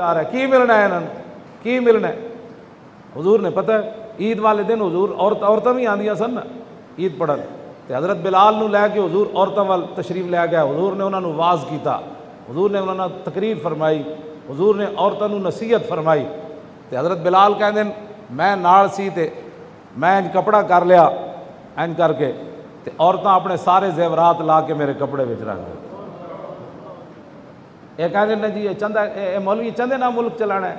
جا رہا ہے، کی ملنا ہے انہوں نے، کی ملنا ہے۔ حضور نے پتہ ہے عید والے دن حضور عورتاں بھی آندیاں سن نا عید پڑھن، تے حضرت بلال نو لے کے حضور عورتاں وال تشریف لے گیا، حضور نے انہوں نے واز کیتا، حضور نے انہوں نے تقریر فرمائی، حضور نے عورتاں نو نصیحت فرمائی۔ تے حضرت بلال کہندے میں نال سی تے میں انج کپڑا کر لیا انج کر کے، تے عورتاں اپنے سارے زیورات لا کے میرے کپڑے وچ رکھ دے۔ یہ کہندے نے جی یہ چندہ اے مولوی چندے نہ ملک چلانا ہے۔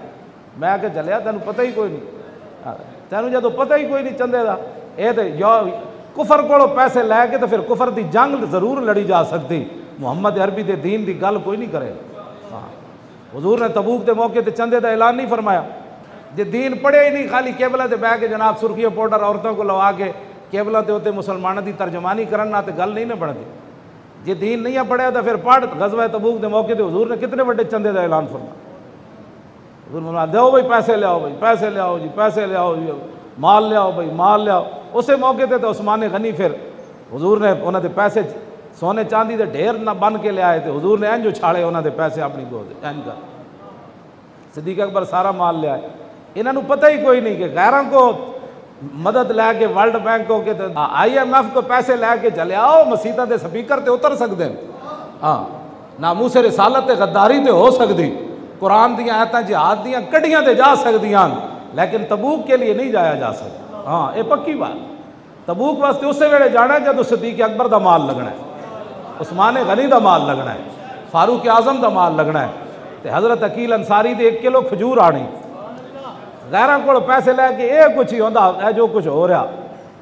میں کہ چلیا تینوں پتہ ہی کوئی نہیں، تینوں جدوں پتہ ہی کوئی نہیں چندے دا، اے تے یا کفر کولوں پیسے لے کے تو پھر کفر دی جنگ ضرور لڑی جا سکتی، محمد عربی دے دین دی گل کوئی نہیں کرے گا۔ حضور نے تبوک دے موقع تے چندے دا اعلان نہیں فرمایا، جے دین پڑھے ہی نہیں خالی کیبلا تے بہ کے جناب سرخی پاؤڈر عورتوں کو لوا کے کیبلا تے ہوتے مسلمانوں دی ترجمانی کرنا تے گل نہیں نہ بنتی۔ جے دین نہیں پڑھیا تو پھر پڑھ غزوہ تبوک دے موقع تے حضور نے کتنے بڑے چندے دا اعلان فرمایا۔ حضور نے دیو بھائی پیسے لے آؤ، بھائی پیسے لے آؤ جی، پیسے لے آؤ جی، مال لے آؤ بھائی، مال لے آؤ۔ اسے موقع تے تو عثمان غنی پھر حضور نے انہوں دے پیسے سونے چاندی دے ڈھیر نہ بن کے لے آئے تھے، حضور نے انج اچھاڑے انہوں دے پیسے اپنی گود انج کر، صدیق اکبر سارا مال لے آئے۔ انہوں نے پتہ ہی کوئی نہیں کہ غیروں کو مدد لے کے ورلڈ بینک کو کہ آئی ایم ایف کو پیسے لے کے چلے آؤ، مسیطاں دے سپیکر تے اتر سکتے ہیں، ہاں ناموس رسالت تے غداری تے ہو سکتی، قرآن دیاں آیتاں جہاد دیاں کڈیاں تے جا سکدیاں، لیکن تبوک کے لیے نہیں جایا جا سکتا۔ ہاں یہ پکی بات، تبوک واسطے اسے ویلے جانا ہے جب صدیق اکبر دا مال لگنا ہے، عثمان غنی دا مال لگنا ہے، فاروق اعظم دا مال لگنا ہے، تے حضرت عقیل انصاری دے 1 کلو کھجور آنی، غیراں کو پیسے لے کے یہ کچھ ہی ہوندا ہے جو کچھ ہو رہا،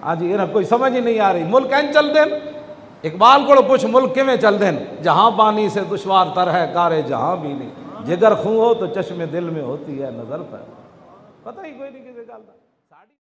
ہاں جی انہیں کوئی سمجھ ہی نہیں آ رہی۔ ملک این چل دین، اقبال کو پوچھ ملک کیویں چل دین، جہاں پانی سے دشوار تر ہے کارے جہاں بھی نہیں، جگر خوں ہو تو چشم دل میں ہوتی ہے نظر پر، پتہ ہی کوئی نہیں کسی گل دا۔